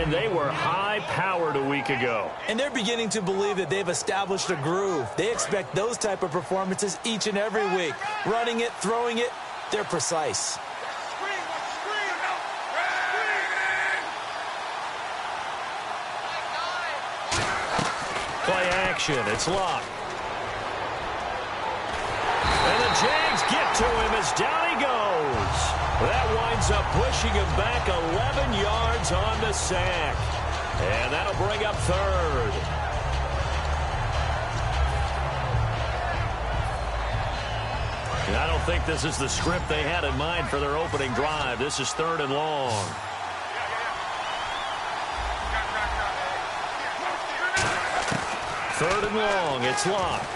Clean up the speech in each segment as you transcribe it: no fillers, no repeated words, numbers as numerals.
and they were high-powered a week ago. And they're beginning to believe that they've established a groove. They expect those type of performances each and every week. Running it, throwing it, they're precise. Play action. It's locked. And the Jags get to him as down he goes. That winds up pushing him back 11 yards on the sack. And that'll bring up third. And I don't think this is the script they had in mind for their opening drive. This is 3rd and long. Third and long. It's locked.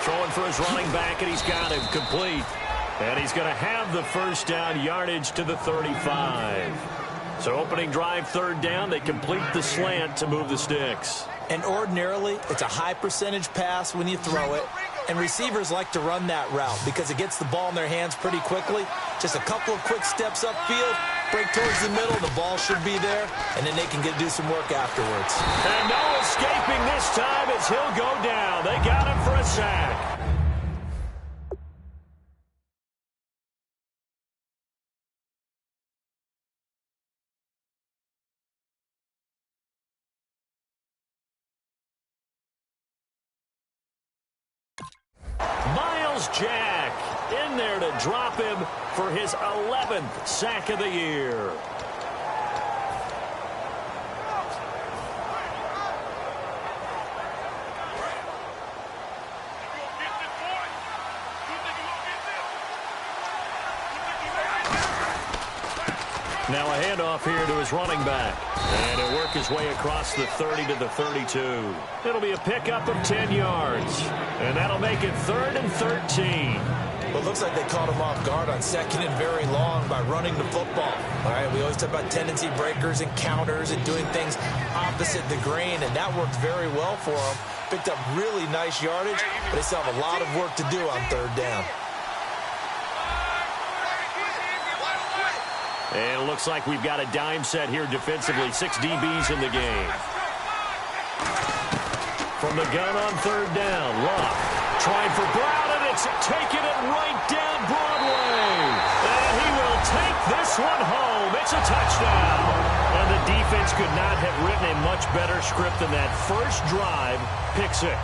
Throwing for his running back, and he's got him complete. And he's going to have the first down yardage to the 35. So opening drive, 3rd down. They complete the slant to move the sticks. And ordinarily, it's a high percentage pass when you throw it. And receivers like to run that route because it gets the ball in their hands pretty quickly. Just a couple of quick steps upfield, break towards the middle, the ball should be there, and then they can do some work afterwards. And no escaping this time as he'll go down. They got him for a sack. Jack in there to drop him for his 11th sack of the year. Now a handoff here to his running back. And he'll work his way across the 30 to the 32. It'll be a pickup of 10 yards. And that'll make it 3rd and 13. Well, it looks like they caught him off guard on 2nd and very long by running the football. All right, we always talk about tendency breakers and counters and doing things opposite the grain, and that worked very well for him. Picked up really nice yardage, but they still have a lot of work to do on 3rd down. And it looks like we've got a dime set here defensively. 6 DBs in the game. From the gun on 3rd down, Luck trying for Brown, and it's taking it right down Broadway. And he will take this one home. It's a touchdown. And the defense could not have written a much better script than that first drive, pick 6.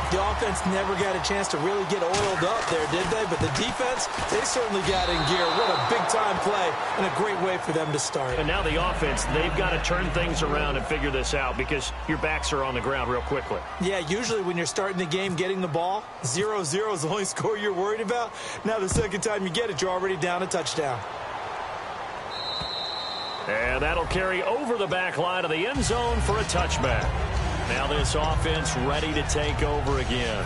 The offense never got a chance to really get oiled up there, did they? But the defense, they certainly got in gear. What a big-time play and a great way for them to start. And now the offense, they've got to turn things around and figure this out because your backs are on the ground real quickly. Yeah, usually when you're starting the game getting the ball, 0-0 is the only score you're worried about. Now the second time you get it, you're already down a touchdown. And that'll carry over the back line of the end zone for a touchback. Now this offense ready to take over again.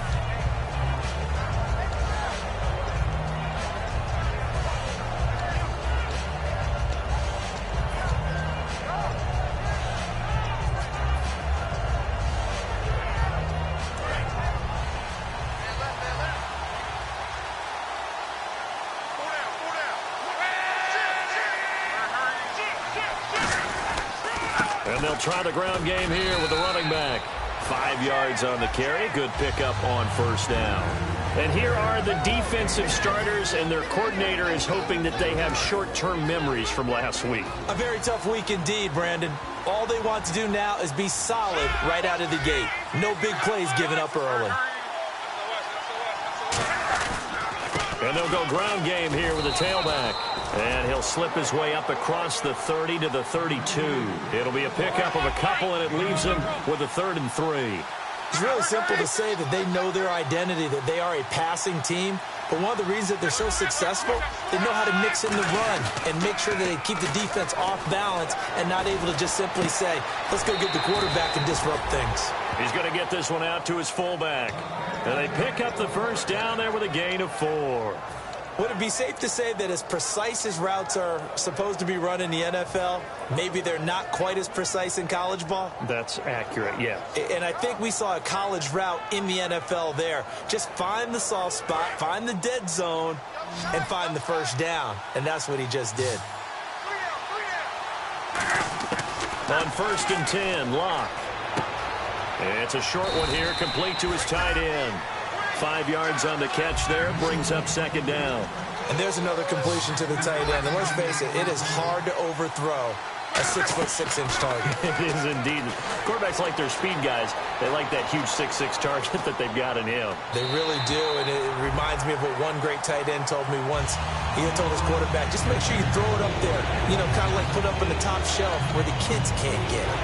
And they'll try the ground game here with the running back. 5 yards on the carry. Good pickup on 1st down. And here are the defensive starters, and their coordinator is hoping that they have short-term memories from last week. A very tough week indeed, Brandon. All they want to do now is be solid right out of the gate. No big plays given up early. And they'll go ground game here with a tailback. And he'll slip his way up across the 30 to the 32. It'll be a pickup of a couple, and it leaves him with a 3rd and 3. It's really simple to say that they know their identity, that they are a passing team. But one of the reasons that they're so successful, they know how to mix in the run and make sure that they keep the defense off balance and not able to just simply say, let's go get the quarterback and disrupt things. He's going to get this one out to his fullback. And they pick up the first down there with a gain of 4. Would it be safe to say that as precise as routes are supposed to be run in the NFL, maybe they're not quite as precise in college ball? That's accurate, yeah. And I think we saw a college route in the NFL there. Just find the soft spot, find the dead zone, and find the first down. And that's what he just did. On 1st and 10, Locke. It's a short one here, complete to his tight end. 5 yards on the catch there, brings up 2nd down. And there's another completion to the tight end. And let's face it, it is hard to overthrow a 6'6" target. It is indeed. Quarterbacks like their speed guys. They like that huge 6'6" target that they've got in him. They really do, and it reminds me of what one great tight end told me once. He had told his quarterback, just make sure you throw it up there. You know, kind of like put up on the top shelf where the kids can't get it.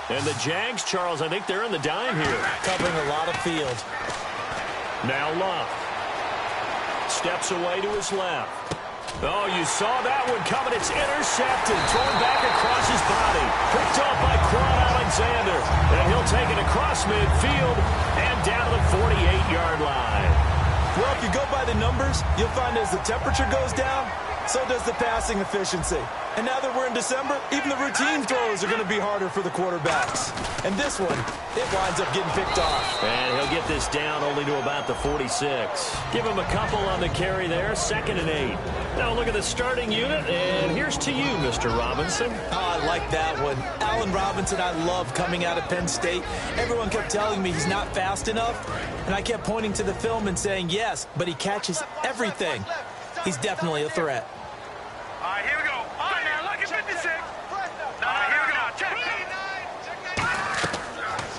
And the Jags, Charles, I think they're in the dime here. Covering a lot of field. Now Love. Steps away to his left. Oh, you saw that one coming. It's intercepted. Thrown back across his body. Picked off by Quan Alexander. And he'll take it across midfield and down to the 48-yard line. Well, if you go by the numbers, you'll find as the temperature goes down, so does the passing efficiency. And now that we're in December, even the routine throws are going to be harder for the quarterbacks. And this one, it winds up getting picked off. And he'll get this down only to about the 46. Give him a couple on the carry there, 2nd and 8. Now look at the starting unit, and here's to you, Mr. Robinson. Oh, I like that one. Allen Robinson, I love coming out of Penn State. Everyone kept telling me he's not fast enough, and I kept pointing to the film and saying, yes, but he catches everything. He's definitely a threat. All right, here we go. All right, now, look at 56. Now, here we go. Check.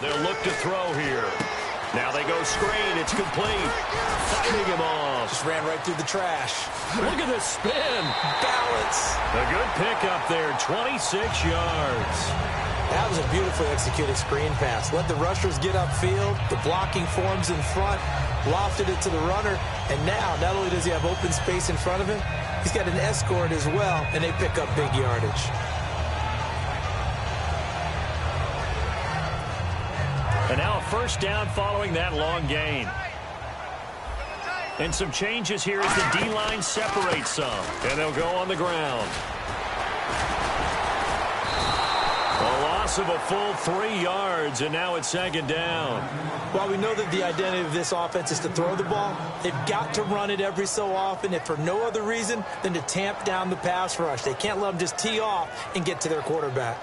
They'll look to throw here. Now they go screen. It's complete. Fighting him off. Just ran right through the trash. Look at the spin. Balance. A good pickup there, 26 yards. That was a beautifully executed screen pass. Let the rushers get upfield. The blocking forms in front. Lofted it to the runner. And now, not only does he have open space in front of him, he's got an escort as well, and they pick up big yardage. And now a 1st down following that long gain. And some changes here as the D-line separates some. And they'll go on the ground. A loss of a full 3 yards, and now it's 2nd down. While we know that the identity of this offense is to throw the ball, they've got to run it every so often, if for no other reason than to tamp down the pass rush. They can't let them just tee off and get to their quarterback.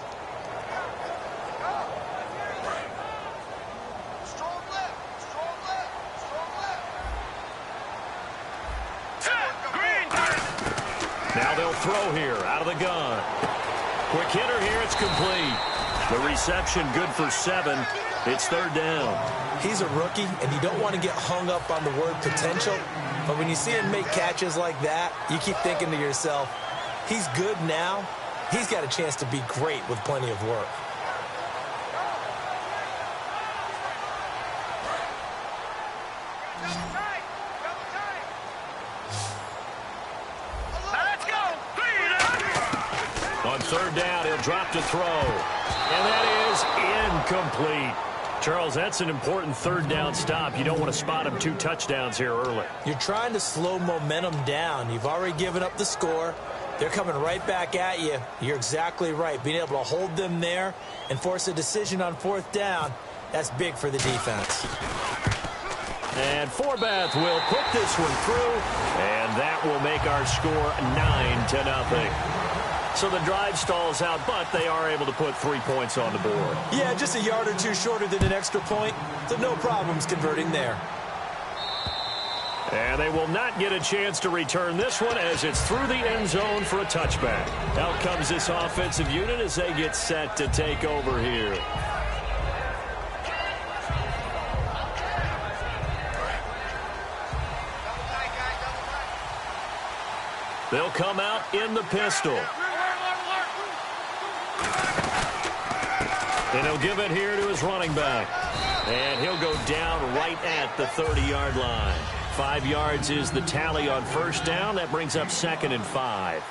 Now they'll throw here out of the gun. Quick hitter here, it's complete. The reception good for 7. It's 3rd down. He's a rookie, and you don't want to get hung up on the word potential. But when you see him make catches like that, you keep thinking to yourself, he's good now. He's got a chance to be great with plenty of work. On 3rd down, he'll drop to throw. And that is incomplete. Charles, that's an important 3rd down stop. You don't want to spot him 2 touchdowns here early. You're trying to slow momentum down. You've already given up the score. They're coming right back at you. You're exactly right. Being able to hold them there and force a decision on 4th down, that's big for the defense. And Forbath will put this one through, and that will make our score 9-0. So the drive stalls out, but they are able to put 3 points on the board. Yeah, just a yard or 2 shorter than an extra point, so no problems converting there. And they will not get a chance to return this one as it's through the end zone for a touchback. Out comes this offensive unit as they get set to take over here. They'll come out in the pistol. And he'll give it here to his running back. And he'll go down right at the 30-yard line. 5 yards is the tally on 1st down. That brings up 2nd and 5.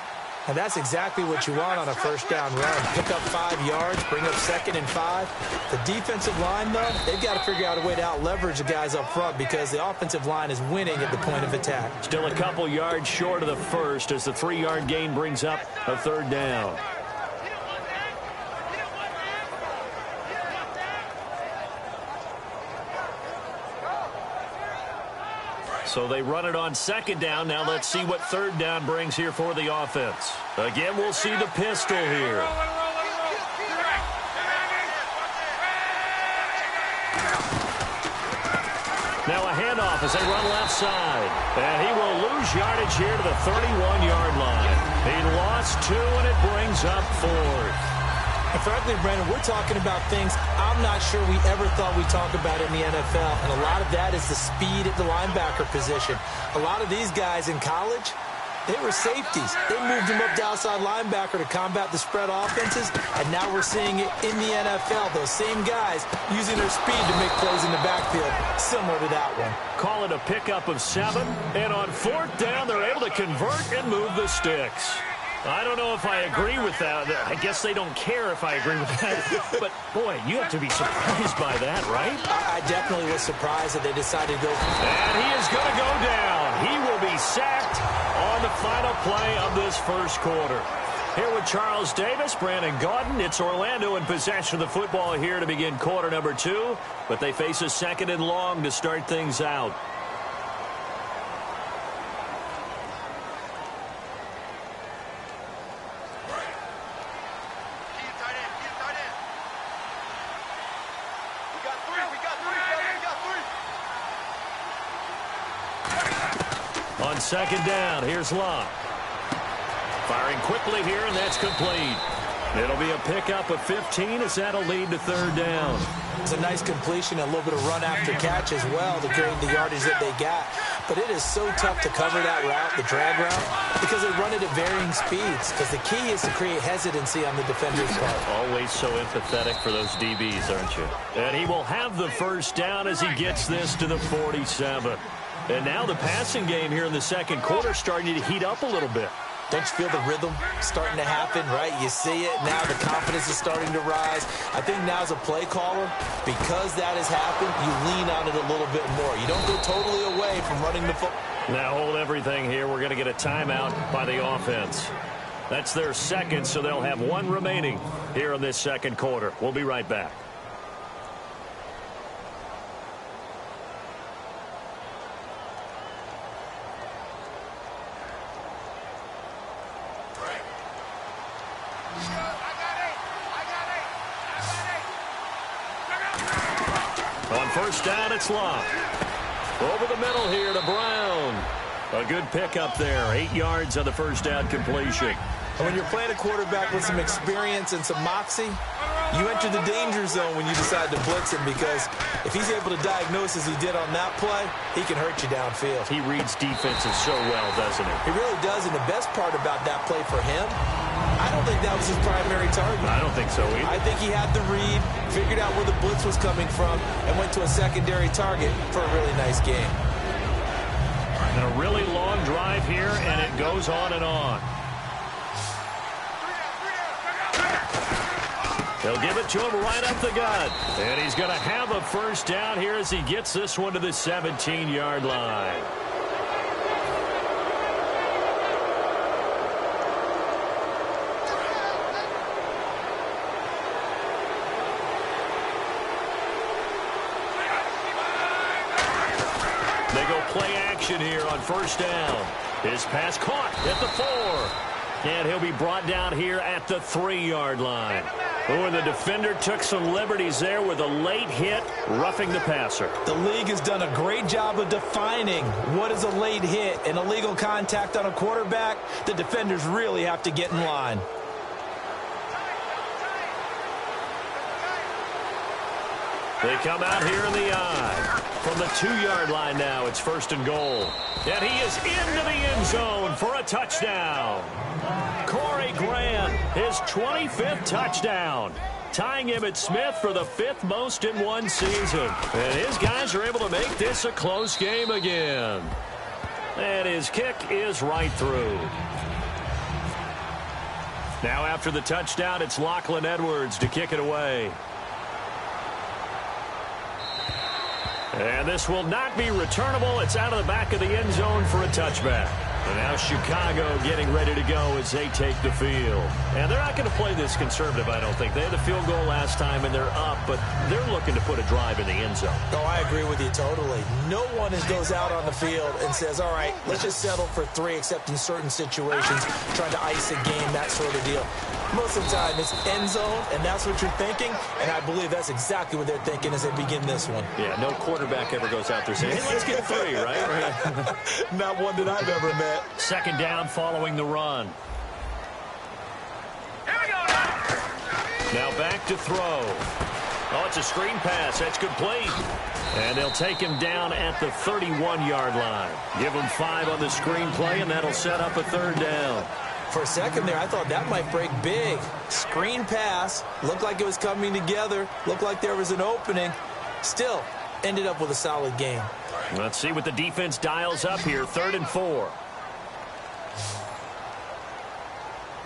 And that's exactly what you want on a 1st down run. Pick up 5 yards, bring up 2nd and 5. The defensive line, though, they've got to figure out a way to out-leverage the guys up front because the offensive line is winning at the point of attack. Still a couple yards short of the 1st as the 3-yard gain brings up a 3rd down. So they run it on second down. Now let's see what third down brings here for the offense. Again, we'll see the pistol here. Now a handoff as they run left side. And he will lose yardage here to the 31-yard line. He lost 2, and it brings up 4th. And frankly, Brandon, we're talking about things I'm not sure we ever thought we'd talk about in the NFL. And a lot of that is the speed at the linebacker position. A lot of these guys in college, they were safeties. They moved them up to outside linebacker to combat the spread offenses. And now we're seeing it in the NFL. Those same guys using their speed to make plays in the backfield, similar to that one. Call it a pickup of 7. And on 4th down, they're able to convert and move the sticks. I don't know if I agree with that. I guess they don't care if I agree with that. But, boy, you have to be surprised by that, right? I definitely was surprised that they decided to go. And he is going to go down. He will be sacked on the final play of this first quarter. Here with Charles Davis, Brandon Gaudin. It's Orlando in possession of the football here to begin quarter number 2. But they face a 2nd and long to start things out. On 2nd down, here's Locke. Firing quickly here, and that's complete. It'll be a pickup of 15 as that'll lead to 3rd down. It's a nice completion, a little bit of run after catch as well to create the yardage that they got. But it is so tough to cover that route, the drag route, because they run it at varying speeds. Because the key is to create hesitancy on the defender's part. Always so empathetic for those DBs, aren't you? And he will have the 1st down as he gets this to the 47. And now the passing game here in the 2nd quarter starting to heat up a little bit. Don't you feel the rhythm starting to happen, right? You see it. Now the confidence is starting to rise. I think now as a play caller, because that has happened, you lean on it a little bit more. You don't go totally away from running the football. Now hold everything here. We're going to get a timeout by the offense. That's their 2nd, so they'll have 1 remaining here in this 2nd quarter. We'll be right back. On 1st down, it's Locke. Over the middle here to Brown. A good pickup there. 8 yards on the 1st down completion. And when you're playing a quarterback with some experience and some moxie, you enter the danger zone when you decide to blitz him, because if he's able to diagnose as he did on that play, he can hurt you downfield. He reads defenses so well, doesn't he? He really does, and the best part about that play for him, I don't think that was his primary target. I don't think so either. I think he had the read, figured out where the blitz was coming from, and went to a secondary target for a really nice game. And a really long drive here, and it goes on and on. They'll give it to him right up the gut. And he's going to have a 1st down here as he gets this one to the 17-yard line. They go play action here on 1st down. His pass caught at the 4. And he'll be brought down here at the 3-yard line. Oh, and the defender took some liberties there with a late hit, roughing the passer. The league has done a great job of defining what is a late hit. An illegal contact on a quarterback, the defenders really have to get in line. They come out here in the eye. From the 2-yard line now, it's 1st and goal. And he is into the end zone for a touchdown. Corey Grant, his 25th touchdown, tying Emmitt Smith for the 5th most in one season. And his guys are able to make this a close game again. And his kick is right through. Now after the touchdown, it's Lachlan Edwards to kick it away. And this will not be returnable. It's out of the back of the end zone for a touchback. And now Chicago getting ready to go as they take the field. And they're not going to play this conservative, I don't think. They had the field goal last time, and they're up, but they're looking to put a drive in the end zone. Oh, I agree with you totally. No one goes out on the field and says, all right, let's just settle for 3, except in certain situations, trying to ice a game, that sort of deal. Most of the time, it's end zone, and that's what you're thinking, and I believe that's exactly what they're thinking as they begin this one. Yeah, no quarterback ever goes out there saying, hey, let's get 3, right? Not one that I've ever met. Second down following the run. Here we go. Now back to throw. Oh, it's a screen pass. That's complete. And they'll take him down at the 31-yard line. Give him 5 on the screen play, and that'll set up a third down. For a second there, I thought that might break big. Screen pass. Looked like it was coming together. Looked like there was an opening. Still, ended up with a solid game. Let's see what the defense dials up here. 3rd and 4. All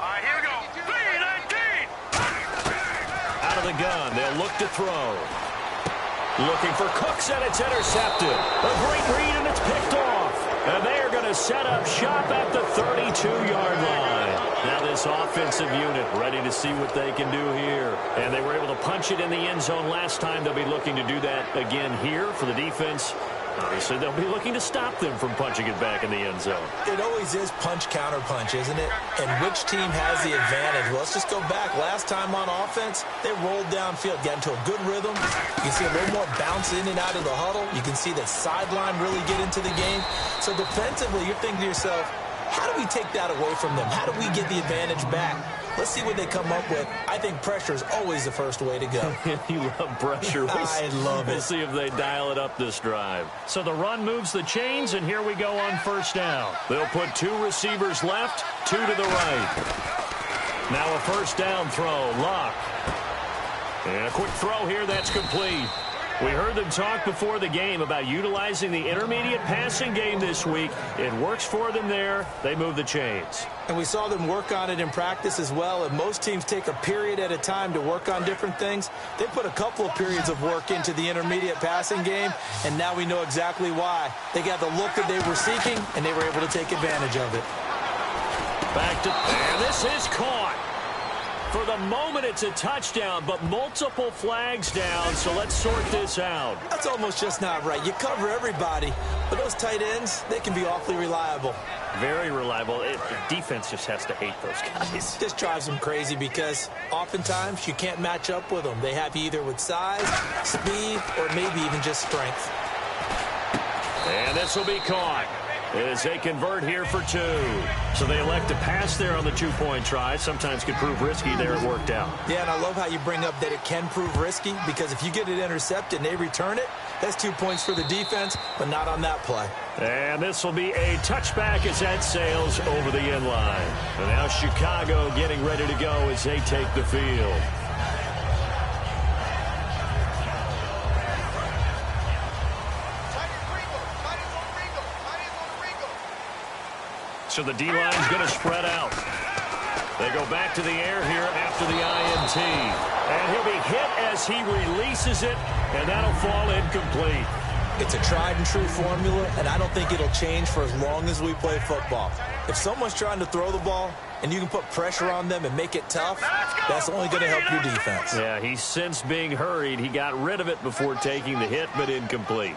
right, here we go. 3-19. Out of the gun. They'll look to throw. Looking for Cooks, and it's intercepted. A great read, and it's picked off. And they are going to set up shop at the 32-yard line. Now this offensive unit ready to see what they can do here. And they were able to punch it in the end zone last time. They'll be looking to do that again here for the defense. Obviously, they'll be looking to stop them from punching it back in the end zone. It always is punch-counter-punch, isn't it? And which team has the advantage? Well, let's just go back. Last time on offense, they rolled downfield, got into a good rhythm. You can see a little more bounce in and out of the huddle. You can see the sideline really get into the game. So defensively, you're thinking to yourself, how do we take that away from them? How do we get the advantage back? Let's see what they come up with. I think pressure is always the first way to go. You love pressure. I love it. We'll see if they dial it up this drive. So the run moves the chains, and here we go on first down. They'll put 2 receivers left, 2 to the right. Now a first down throw. Luck. And a quick throw here. That's complete. We heard them talk before the game about utilizing the intermediate passing game this week. It works for them there. They move the chains. And we saw them work on it in practice as well. And most teams take a period at a time to work on different things. They put a couple of periods of work into the intermediate passing game, and now we know exactly why. They got the look that they were seeking, and they were able to take advantage of it. Back to, and this is caught. For the moment, it's a touchdown, but multiple flags down, so let's sort this out. That's almost just not right. You cover everybody, but those tight ends, they can be awfully reliable. Very reliable. The defense just has to hate those guys. Just drives them crazy because oftentimes you can't match up with them. They have you either with size, speed, or maybe even just strength. And this will be caught as they convert here for 2. So they elect to pass there on the 2-point try. Sometimes could prove risky. There it worked out. Yeah, and I love how you bring up that it can prove risky, because if you get it intercepted and they return it, that's 2 points for the defense, but not on that play. And this will be a touchback as that sails over the end line. And now Chicago getting ready to go as they take the field. So the D-line's going to spread out. They go back to the air here after the INT. And he'll be hit as he releases it, and that'll fall incomplete. It's a tried-and-true formula, and I don't think it'll change for as long as we play football. If someone's trying to throw the ball and you can put pressure on them and make it tough, that's only going to help your defense. Yeah, he's since being hurried. He got rid of it before taking the hit, but incomplete.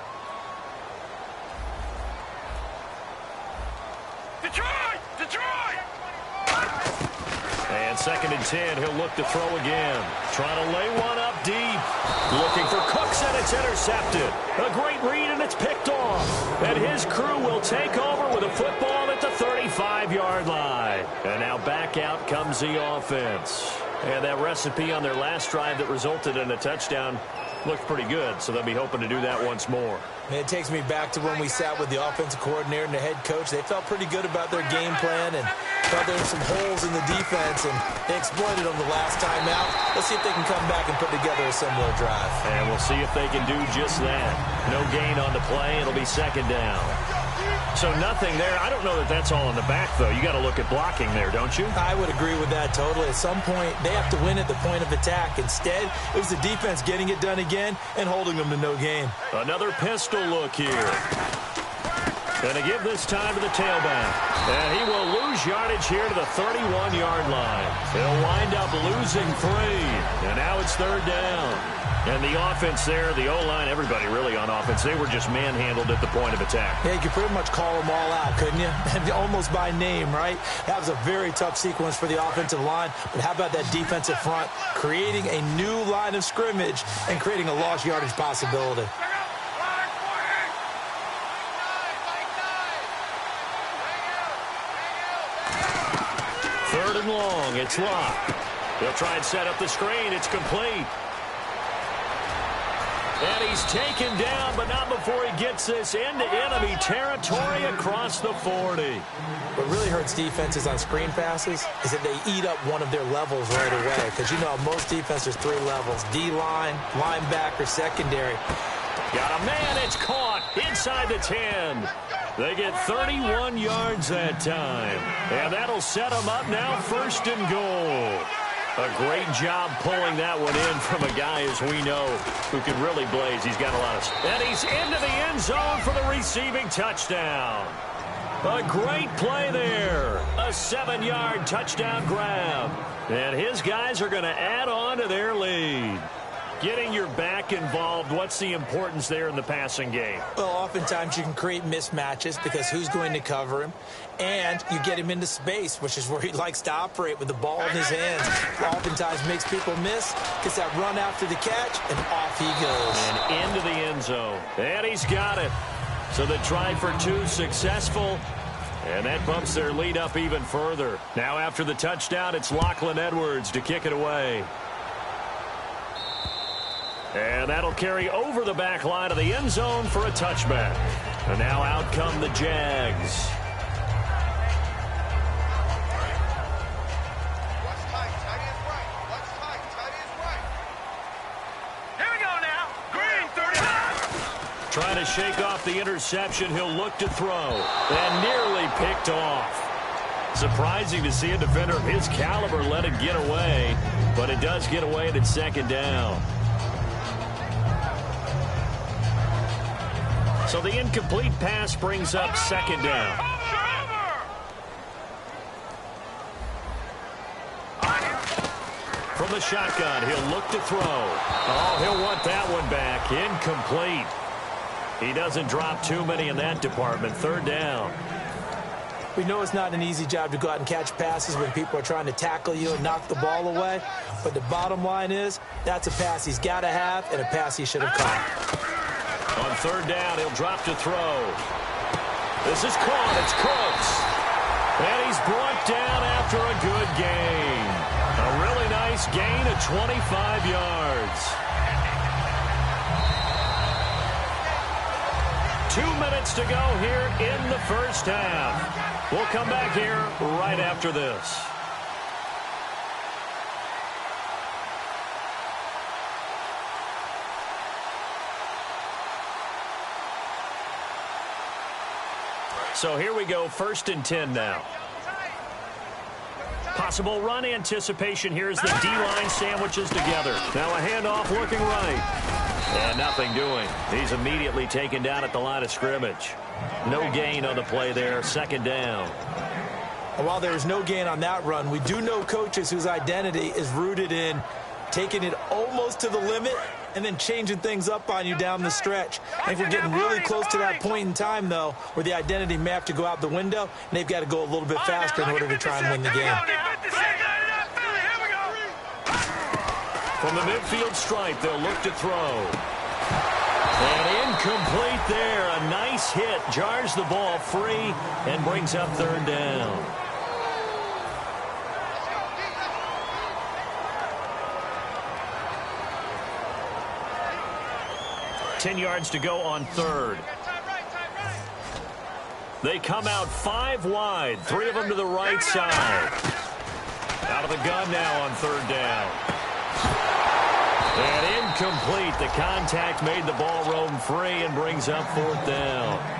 And 2nd and 10, he'll look to throw again. Trying to lay one up deep. Looking for Cooks, and it's intercepted. A great read, and it's picked off. And his crew will take over with a football at the 35-yard line. And now back out comes the offense. And that recipe on their last drive that resulted in a touchdown looked pretty good, so they'll be hoping to do that once more. It takes me back to when we sat with the offensive coordinator and the head coach. They felt pretty good about their game plan and felt there were some holes in the defense, and they exploited them the last time out. Let's see if they can come back and put together a similar drive. And we'll see if they can do just that. No gain on the play. It'll be 2nd down. So nothing there. I don't know that that's all in the back, though. You got to look at blocking there, don't you? I would agree with that totally. At some point, they have to win at the point of attack. Instead, it was the defense getting it done again and holding them to no gain. Another pistol look here. And to give this time to the tailback. And he will lose yardage here to the 31-yard line. He'll wind up losing 3. And now it's 3rd down. And the offense there, the O-line, everybody really on offense, they were just manhandled at the point of attack. Yeah, you could pretty much call them all out, couldn't you? Almost by name, right? That was a very tough sequence for the offensive line. But how about that defensive front creating a new line of scrimmage and creating a lost yardage possibility? Third and long, it's locked. They'll try and set up the screen. It's complete. And he's taken down, but not before he gets this into enemy territory across the 40. What really hurts defenses on screen passes is that they eat up one of their levels right away. Because, you know, most defenses, 3 levels. D-line, linebacker, secondary. Got a man, it's caught inside the 10. They get 31 yards that time. And that'll set them up now 1st and goal. A great job pulling that one in from a guy, as we know, who can really blaze. He's got a lot of... And he's into the end zone for the receiving touchdown. A great play there. A 7-yard touchdown grab. And his guys are going to add on to their lead. Getting your back involved, what's the importance there in the passing game? Well, oftentimes you can create mismatches because who's going to cover him? And you get him into space, which is where he likes to operate with the ball in his hands. Oftentimes makes people miss, gets that run after the catch, and off he goes. And into the end zone. And he's got it. So the try for 2 successful. And that bumps their lead up even further. Now after the touchdown, it's Lachlan Edwards to kick it away. And that'll carry over the back line of the end zone for a touchback. And now out come the Jags. Trying to shake off the interception. He'll look to throw. And nearly picked off. Surprising to see a defender of his caliber let it get away. But it does get away and it's 2nd down. So the incomplete pass brings up 2nd down. From the shotgun, he'll look to throw. Oh, he'll want that one back. Incomplete. He doesn't drop too many in that department. 3rd down. We know it's not an easy job to go out and catch passes when people are trying to tackle you and knock the ball away. But the bottom line is, that's a pass he's got to have and a pass he should have caught. On 3rd down, he'll drop to throw. This is caught. It's Cooks. And he's brought down after a good gain. A really nice gain of 25 yards. 2 minutes to go here in the 1st half. We'll come back here right after this. So here we go, 1st and 10 now. Possible run anticipation here as the D-line sandwiches together. Now a handoff looking right. And nothing doing. He's immediately taken down at the line of scrimmage. No gain on the play there, 2nd down. And while there's no gain on that run, we do know coaches whose identity is rooted in taking it almost to the limit and then changing things up on you down the stretch. I think we're getting really close to that point in time, though, where the identity may have to go out the window, and they've got to go a little bit faster in order to try and win the game. From the midfield stripe, they'll look to throw. And incomplete there. A nice hit. Jars the ball free and brings up 3rd down. Ten yards to go on 3rd. They come out 5 wide. 3 of them to the right side. Out of the gun now on 3rd down. And incomplete. The contact made the ball roam free and brings up 4th down.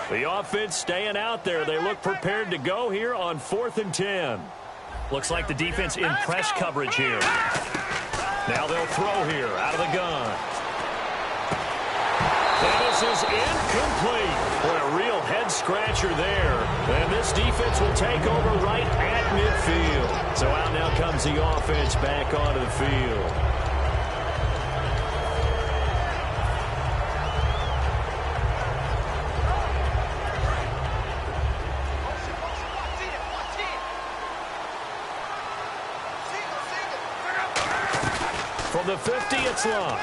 The offense staying out there. They look prepared to go here on 4th and 10. Looks like the defense in press coverage here. Now they'll throw here out of the gun. And this is incomplete. What a real head-scratcher there. And this defense will take over right at midfield. So out now comes the offense back onto the field. From the 50, it's Love.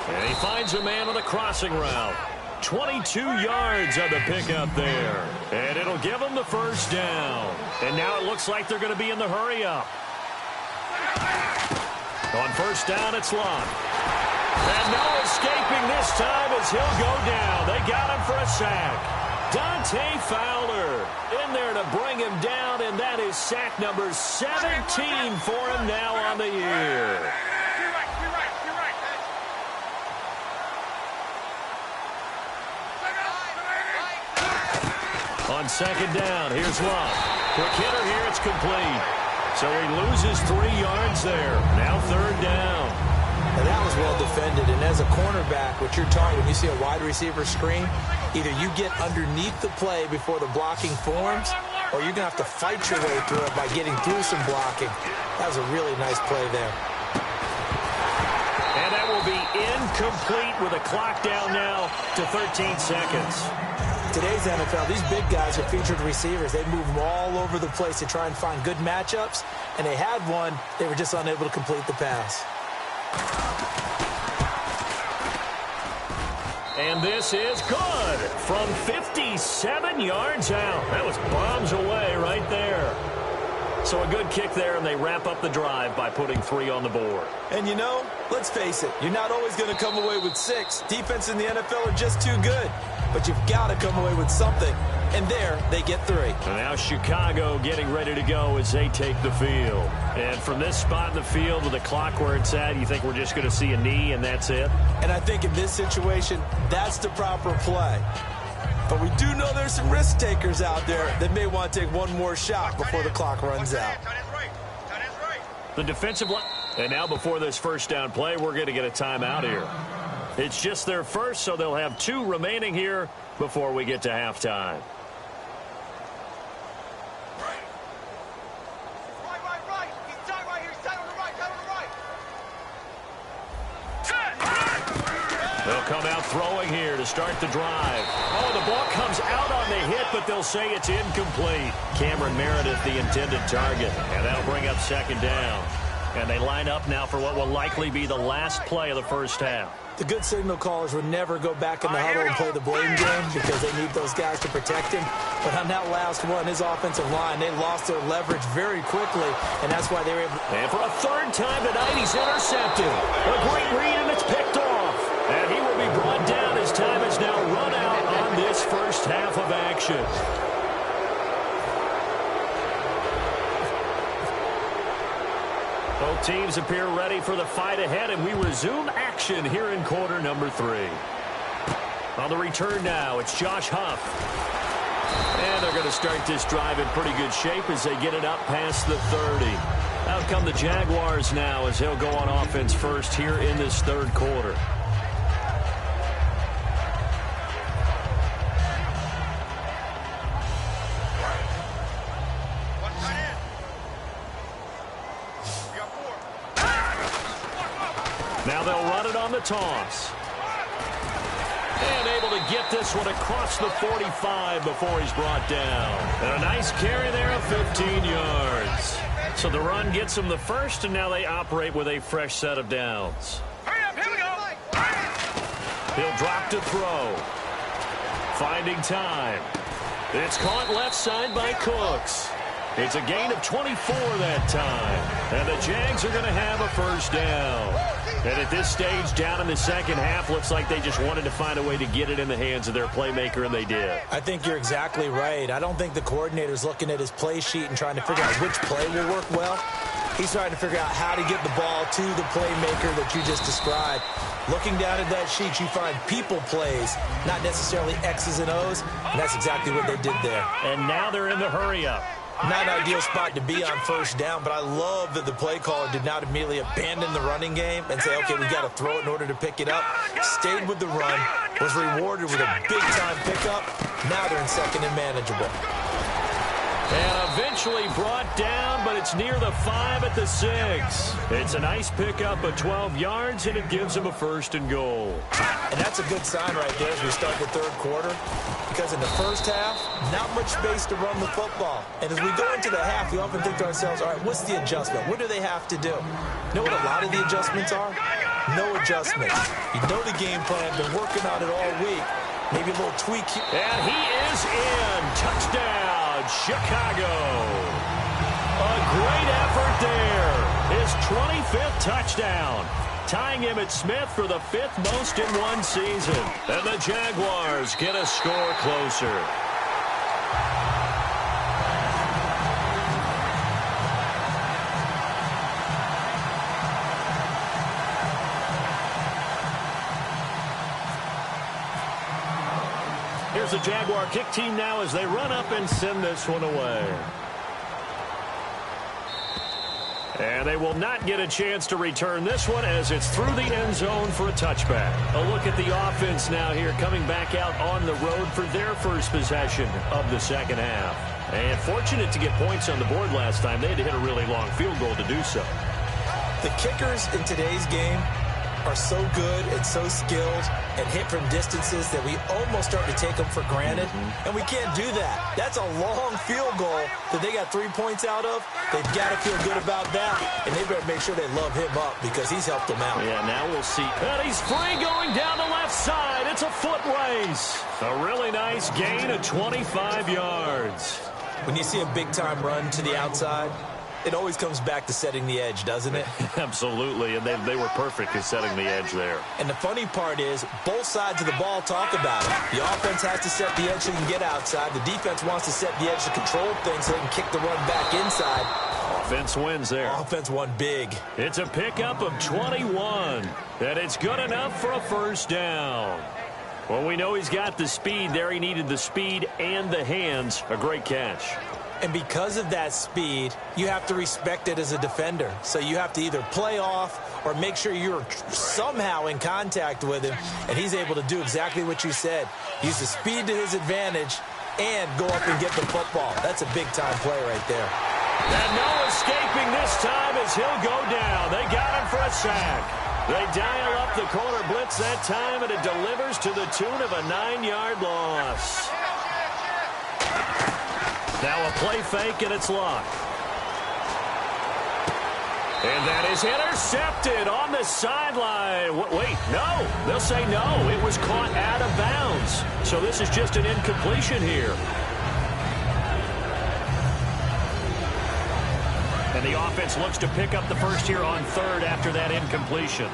And he finds a man on the crossing route. 22 yards on the pickup there. And it'll give him the first down. And now it looks like they're going to be in the hurry-up. On first down, it's Love. And no escaping this time as he'll go down. They got him for a sack. Dante Fowler in there to bring him down, and that is sack number 17 for him now on the year. On second down, here's Love. Quick hitter here, it's complete. So he loses 3 yards there. Now third down. And that was well defended. And as a cornerback, what you're taught when you see a wide receiver screen, either you get underneath the play before the blocking forms, or you're going to have to fight your way through it by getting through some blocking. That was a really nice play there. And that will be incomplete with a clock down now to 13 seconds. Today's NFL, these big guys are featured receivers. They move them all over the place to try and find good matchups, and they had one. They were just unable to complete the pass. And this is good from 57 yards out. That was bombs away right there. So a good kick there, and they wrap up the drive by putting 3 on the board. And you know, let's face it, you're not always going to come away with 6. Defense in the NFL are just too good. But you've got to come away with something. And there, they get 3. And now Chicago getting ready to go as they take the field. And from this spot in the field with the clock where it's at, you think we're just going to see a knee and that's it? And I think in this situation, that's the proper play. But we do know there's some risk takers out there that may want to take one more shot before the clock runs out. The defensive line. And now before this first down play, we're going to get a timeout here. It's just their first, so they'll have 2 remaining here before we get to halftime. Right. He's tight right here. He's tight on the right. They'll come out throwing here to start the drive. Oh, the ball comes out on the hit, but they'll say it's incomplete. Cameron Meredith, the intended target, and that'll bring up second down. And they line up now for what will likely be the last play of the first half. The good signal callers would never go back in the huddle and play the blame game because they need those guys to protect him. But on that last one, his offensive line, they lost their leverage very quickly, and that's why they were able. And for a third time tonight, he's intercepted. A great read, and it's picked off. And he will be brought down as time is now run out on this first half of action. Both teams appear ready for the fight ahead, and we resume action here in quarter number 3. On the return now, it's Josh Huff. And they're going to start this drive in pretty good shape as they get it up past the 30. Out come the Jaguars now as they'll go on offense first here in this third quarter. Now they'll run it on the toss. And able to get this one across the 45 before he's brought down. And a nice carry there of 15 yards. So the run gets them the first, and now they operate with a fresh set of downs. Hurry up, here we go. He'll drop to throw. Finding time. It's caught left side by Cooks. It's a gain of 24 that time. And the Jags are going to have a first down. And at this stage, down in the second half, looks like they just wanted to find a way to get it in the hands of their playmaker, and they did. I think you're exactly right. I don't think the coordinator's looking at his play sheet and trying to figure out which play will work well. He's trying to figure out how to get the ball to the playmaker that you just described. Looking down at that sheet, you find people plays, not necessarily X's and O's, and that's exactly what they did there. And now they're in the hurry-up. Not an ideal spot to be on first down, but I love that the play caller did not immediately abandon the running game and say, okay, we got to throw it in order to pick it up. Stayed with the run, was rewarded with a big-time pickup. Now they're in second and manageable. And eventually brought down, but it's near the 5 at the 6. It's a nice pickup of 12 yards, and it gives them a 1st and goal. And that's a good sign right there as we start the third quarter, because in the first half, not much space to run the football. And as we go into the half, we often think to ourselves, all right, what's the adjustment? What do they have to do? You know what a lot of the adjustments are? No adjustments. You know the game plan, been working on it all week. Maybe a little tweak here. And he is in. Touchdown, Chicago. A great effort there. His 25th touchdown. Tying him at Smith for the 5th most in one season. And the Jaguars get a score closer. Here's the Jaguar kick team now as they run up and send this one away. And they will not get a chance to return this one as it's through the end zone for a touchback. A look at the offense now here coming back out on the road for their first possession of the second half. And fortunate to get points on the board last time. They had to hit a really long field goal to do so. The kickers in today's game are so good and so skilled and hit from distances that we almost start to take them for granted, and we can't do that. That's a long field goal that they got 3 points out of. They've got to feel good about that, and they better make sure they love him up because he's helped them out. Yeah, now we'll see. And he's free going down the left side. It's a foot race. A really nice gain of 25 yards. When you see a big-time run to the outside, it always comes back to setting the edge, doesn't it? Absolutely, and they were perfect at setting the edge there. And the funny part is, both sides of the ball talk about it. The offense has to set the edge so they can get outside. The defense wants to set the edge to control things so they can kick the run back inside. Offense wins there. Offense won big. It's a pickup of 21, and it's good enough for a first down. Well, we know he's got the speed there. He needed the speed and the hands. A great catch. And because of that speed, you have to respect it as a defender. So you have to either play off or make sure you're somehow in contact with him. And he's able to do exactly what you said. Use the speed to his advantage and go up and get the football. That's a big-time play right there. And no escaping this time as he'll go down. They got him for a sack. They dial up the corner blitz that time, and it delivers to the tune of a 9-yard loss. Now a play fake, and it's locked. And that is intercepted on the sideline. Wait, no. They'll say no. It was caught out of bounds. So this is just an incompletion here. And the offense looks to pick up the first here on third after that incompletion.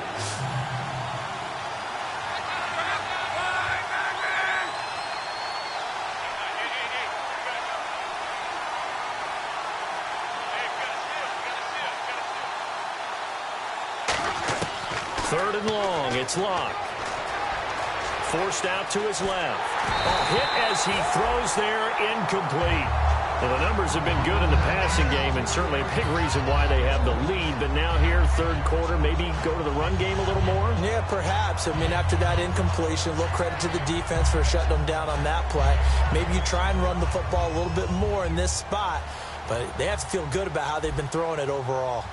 Third and long. It's locked. Forced out to his left. A hit as he throws there, incomplete. Well, the numbers have been good in the passing game, and certainly a big reason why they have the lead. But now here, third quarter, maybe go to the run game a little more? Yeah, perhaps. I mean, after that incompletion, a little credit to the defense for shutting them down on that play. Maybe you try and run the football a little bit more in this spot, but they have to feel good about how they've been throwing it overall.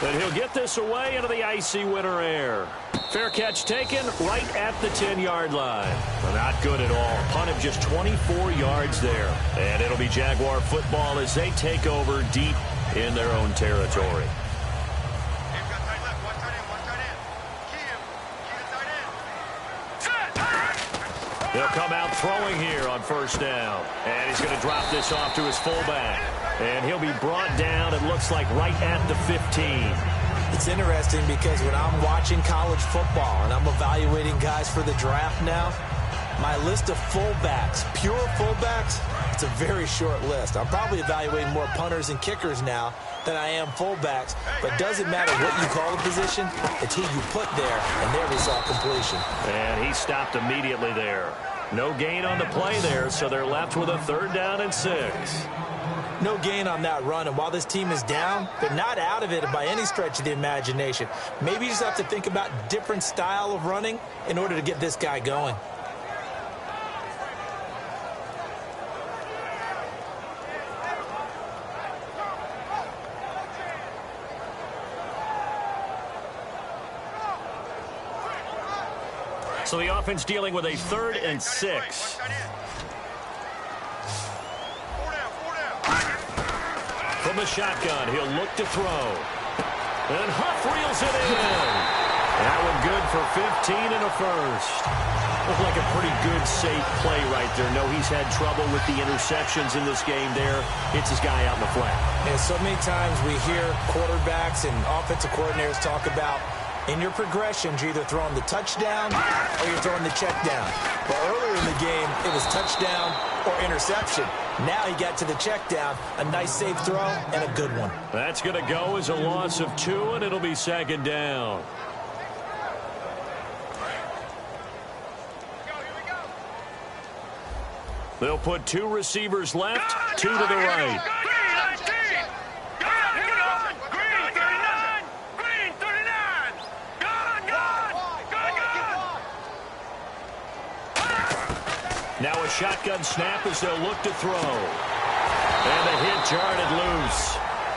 But he'll get this away into the icy winter air. Fair catch taken right at the 10-yard line. Well, not good at all. Punt of just 24 yards there. And it'll be Jaguar football as they take over deep in their own territory. They'll come out throwing here on first down. And he's going to drop this off to his fullback. And he'll be brought down, it looks like, right at the 15. It's interesting because when I'm watching college football and I'm evaluating guys for the draft now, my list of fullbacks, pure fullbacks, It's a very short list. I'm probably evaluating more punters and kickers now than I am fullbacks, but it doesn't matter what you call the position, it's who you put there, and there we saw completion. And he stopped immediately there. No gain on the play there, so they're left with a 3rd down and 6. No gain on that run, and while this team is down, they're not out of it by any stretch of the imagination. Maybe you just have to think about different style of running in order to get this guy going. So the offense dealing with a 3rd and 6. From the shotgun, he'll look to throw. And Huff reels it in. That one good for 15 and a first. Looked like a pretty good, safe play right there. No, he's had trouble with the interceptions in this game there. It's his guy out in the flat. And so many times we hear quarterbacks and offensive coordinators talk about in your progressions, you're either throwing the touchdown or you're throwing the check down. But earlier in the game, it was touchdown or interception. Now he got to the check down, a nice safe throw, and a good one. That's going to go as a loss of 2, and it'll be 2nd down. They'll put 2 receivers left, 2 to the right. Now a shotgun snap as they'll look to throw. And the hit jarred loose.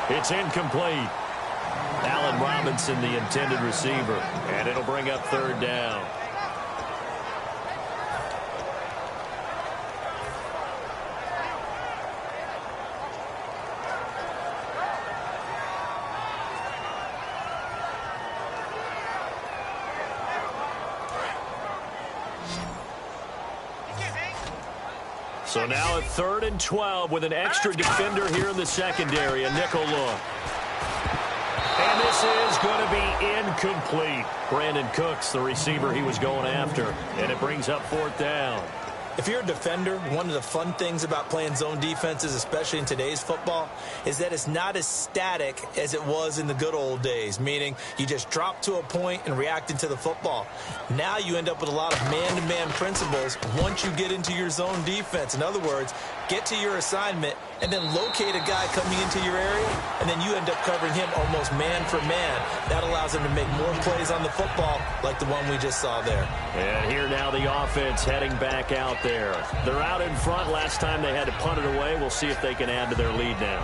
It's incomplete. Allen Robinson, the intended receiver. And it'll bring up 3rd down. So now a 3rd and 12 with an extra defender here in the secondary, a nickel look. And this is going to be incomplete. Brandon Cooks, the receiver he was going after, and it brings up 4th down. If you're a defender, one of the fun things about playing zone defenses, especially in today's football, is that it's not as static as it was in the good old days, meaning you just drop to a point and react into the football. Now you end up with a lot of man-to-man principles once you get into your zone defense. In other words, get to your assignment and then locate a guy coming into your area, and then you end up covering him almost man for man. That allows him to make more plays on the football like the one we just saw there. And here now the offense heading back out there. They're out in front. Last time they had to punt it away. We'll see if they can add to their lead now.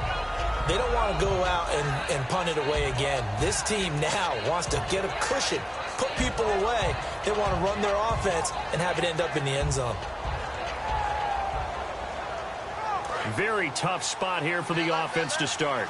They don't want to go out and punt it away again. This team now wants to get a cushion, put people away. They want to run their offense and have it end up in the end zone. Very tough spot here for the offense to start.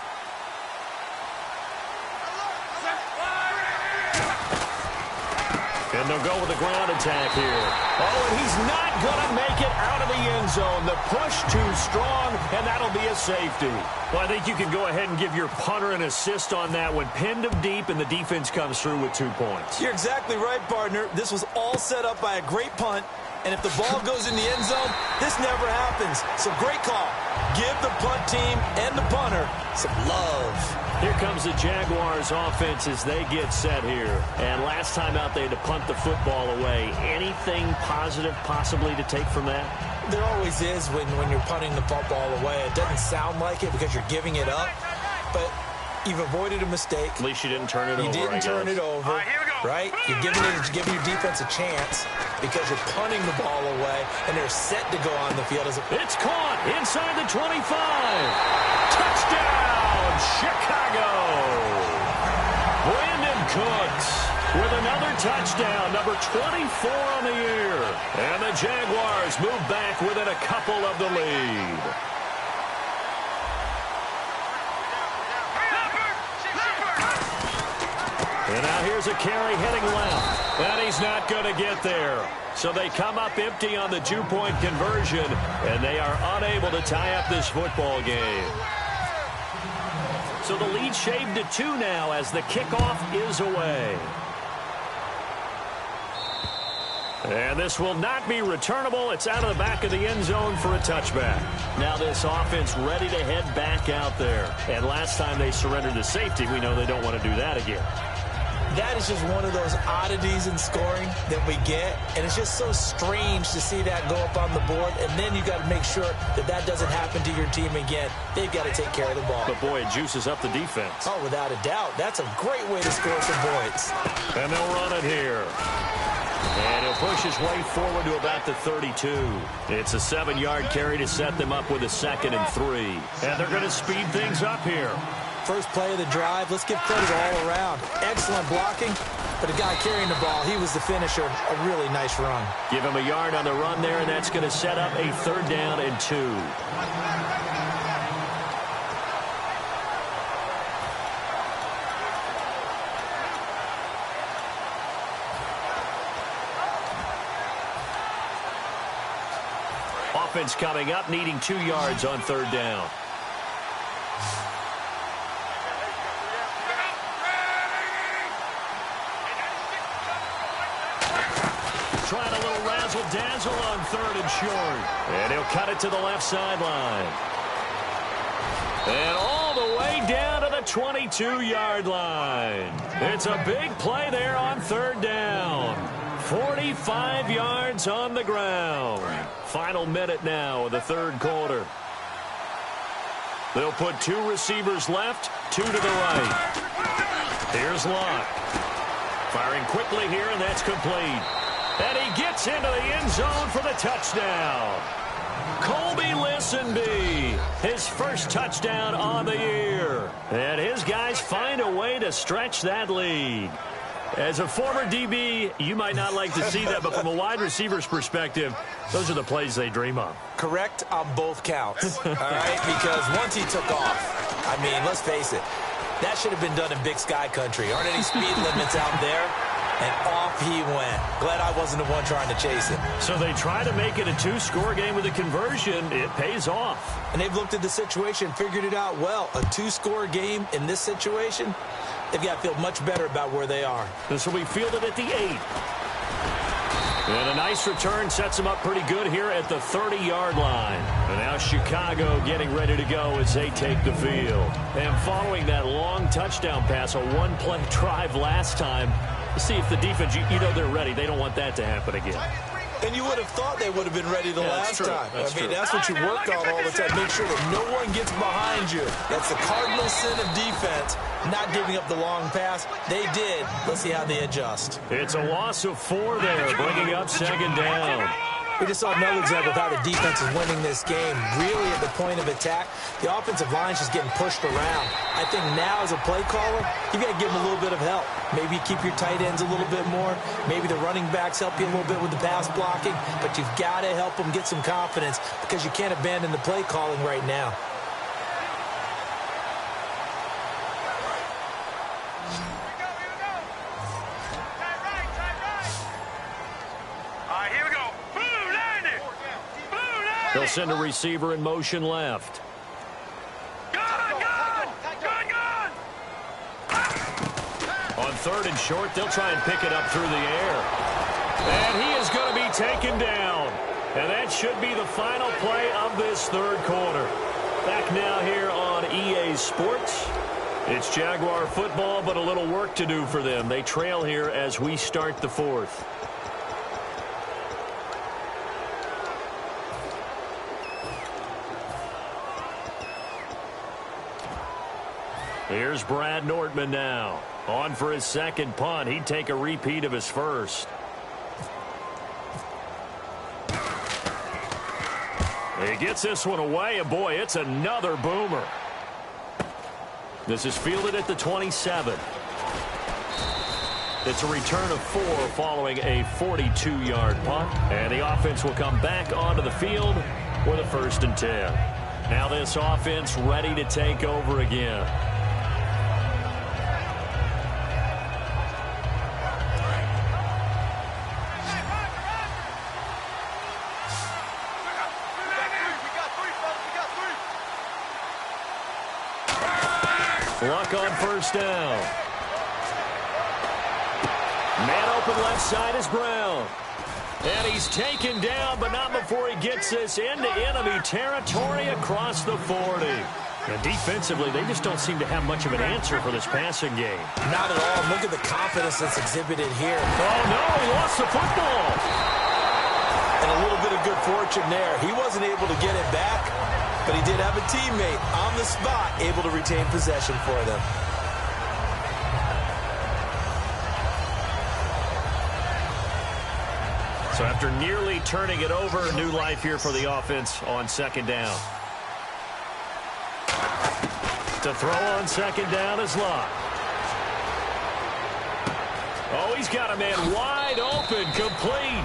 And they'll go with a ground attack here. Oh, and he's not going to make it out of the end zone. The push too strong, and that'll be a safety. Well, I think you can go ahead and give your punter an assist on that one. Pinned him deep, and the defense comes through with 2 points. You're exactly right, partner. This was all set up by a great punt. And if the ball goes in the end zone, this never happens. So great call. Give the punt team and the punter some love. Here comes the Jaguars offense as they get set here. And last time out, they had to punt the football away. Anything positive possibly to take from that? There always is when you're punting the football away. It doesn't sound like it because you're giving it up. But you've avoided a mistake. At least you didn't turn it over. You didn't turn it over, right? You're giving your defense a chance because you're punting the ball away, and they're set to go on the field. It's caught inside the 25. Touchdown, Chicago. Brandon Cooks with another touchdown, number 24 on the year. And the Jaguars move back within a couple of the lead. And now here's a carry heading left. And he's not going to get there. So they come up empty on the 2-point conversion, and they are unable to tie up this football game. So the lead shaved to 2 now as the kickoff is away. And this will not be returnable. It's out of the back of the end zone for a touchback. Now this offense ready to head back out there. And last time they surrendered to safety, we know they don't want to do that again. That is just one of those oddities in scoring that we get, and it's just so strange to see that go up on the board, and then you got to make sure that that doesn't happen to your team again. They've got to take care of the ball. But, boy, it juices up the defense. Oh, without a doubt. That's a great way to score some points. And they'll run it here. And he'll push his way forward to about the 32. It's a 7-yard carry to set them up with a 2nd and 3. And they're going to speed things up here. First play of the drive, let's give credit all around. Excellent blocking, but the guy carrying the ball, he was the finisher. A really nice run. Give him a yard on the run there, and that's going to set up a 3rd down and 2. Offense coming up, needing 2 yards on 3rd down. Trying a little razzle-dazzle on 3rd and short. And he'll cut it to the left sideline. And all the way down to the 22-yard line. It's a big play there on 3rd down. 45 yards on the ground. Final minute now of the 3rd quarter. They'll put 2 receivers left, 2 to the right. Here's Locke. Firing quickly here, and that's complete. And he gets into the end zone for the touchdown. Colby Listenby, his first touchdown on the year. And his guys find a way to stretch that lead. As a former DB, you might not like to see that, but from a wide receiver's perspective, those are the plays they dream of. Correct on both counts, all right? Because once he took off, I mean, let's face it, that should have been done in Big Sky country. Aren't any speed limits out there? And off he went. Glad I wasn't the one trying to chase it. So they try to make it a 2-score game with a conversion. It pays off. And they've looked at the situation, figured it out well. A 2-score game in this situation, they've got to feel much better about where they are. This will be fielded at the 8. And a nice return sets them up pretty good here at the 30-yard line. And now Chicago getting ready to go as they take the field. And following that long touchdown pass, a 1-play drive last time, see if the defense, you know they're ready. They don't want that to happen again. And you would have thought they would have been ready the last time. That's what you work on all the time. Make sure that no one gets behind you. That's the cardinal sin of defense, not giving up the long pass. They did. Let's see how they adjust. It's a loss of 4 there, bringing up 2nd down. We just saw another example of how the defense is winning this game. Really at the point of attack, the offensive line's just getting pushed around. I think now as a play caller, you've got to give them a little bit of help. Maybe keep your tight ends a little bit more. Maybe the running backs help you a little bit with the pass blocking. But you've got to help them get some confidence because you can't abandon the play calling right now. They'll send a receiver in motion left. On 3rd and short, they'll try and pick it up through the air. And he is going to be taken down. And that should be the final play of this 3rd quarter. Back now here on EA Sports. It's Jaguar football, but a little work to do for them. They trail here as we start the 4th. Here's Brad Nortman now. On for his 2nd punt. He'd take a repeat of his first. He gets this one away, and boy, it's another boomer. This is fielded at the 27. It's a return of 4 following a 42-yard punt. And the offense will come back onto the field with a 1st and 10. Now this offense ready to take over again. Luck on 1st down. Man open left side is Brown. And he's taken down, but not before he gets this into enemy territory across the 40. And defensively, they just don't seem to have much of an answer for this passing game. Not at all. Look at the confidence that's exhibited here. Oh, no, he lost the football. And a little bit of good fortune there. He wasn't able to get it back, but he did have a teammate on the spot able to retain possession for them. So after nearly turning it over, new life here for the offense on second down. To throw on second down is Locke. Oh, he's got a man wide open, complete.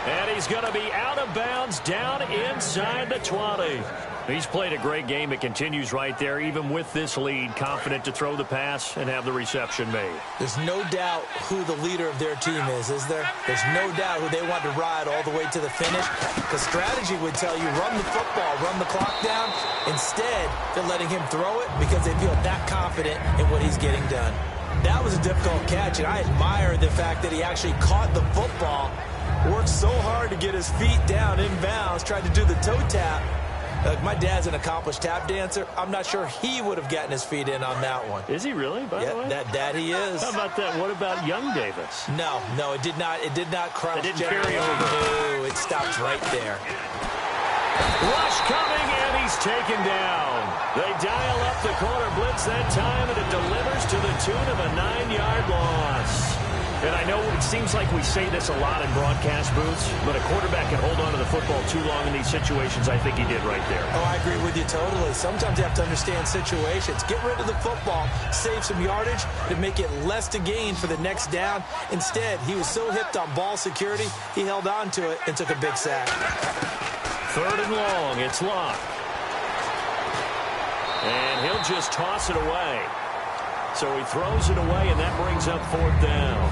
And he's going to be out of bounds down inside the 20. He's played a great game. It continues right there, even with this lead, confident to throw the pass and have the reception made. There's no doubt who the leader of their team is there? There's no doubt who they want to ride all the way to the finish. Because strategy would tell you, run the football, run the clock down. Instead, they're letting him throw it because they feel that confident in what he's getting done. That was a difficult catch, and I admire the fact that he actually caught the football, worked so hard to get his feet down inbounds, tried to do the toe tap. My dad's an accomplished tap dancer. I'm not sure he would have gotten his feet in on that one. Is he really, by the way? That he is. How about that? What about young Davis? No, it did not. It did not cross. It didn't carry over. No, it stopped right there. Rush coming, and he's taken down. They dial up the corner blitz that time, and it delivers to the tune of a 9-yard loss. And I know it seems like we say this a lot in broadcast booths, but a quarterback can hold on to the football too long in these situations. I think he did right there. Oh, I agree with you totally. Sometimes you have to understand situations. Get rid of the football, save some yardage to make it less to gain for the next down. Instead, he was so hipped on ball security, he held on to it and took a big sack. Third and long, it's Locke. And he'll just toss it away. So he throws it away, and that brings up fourth down.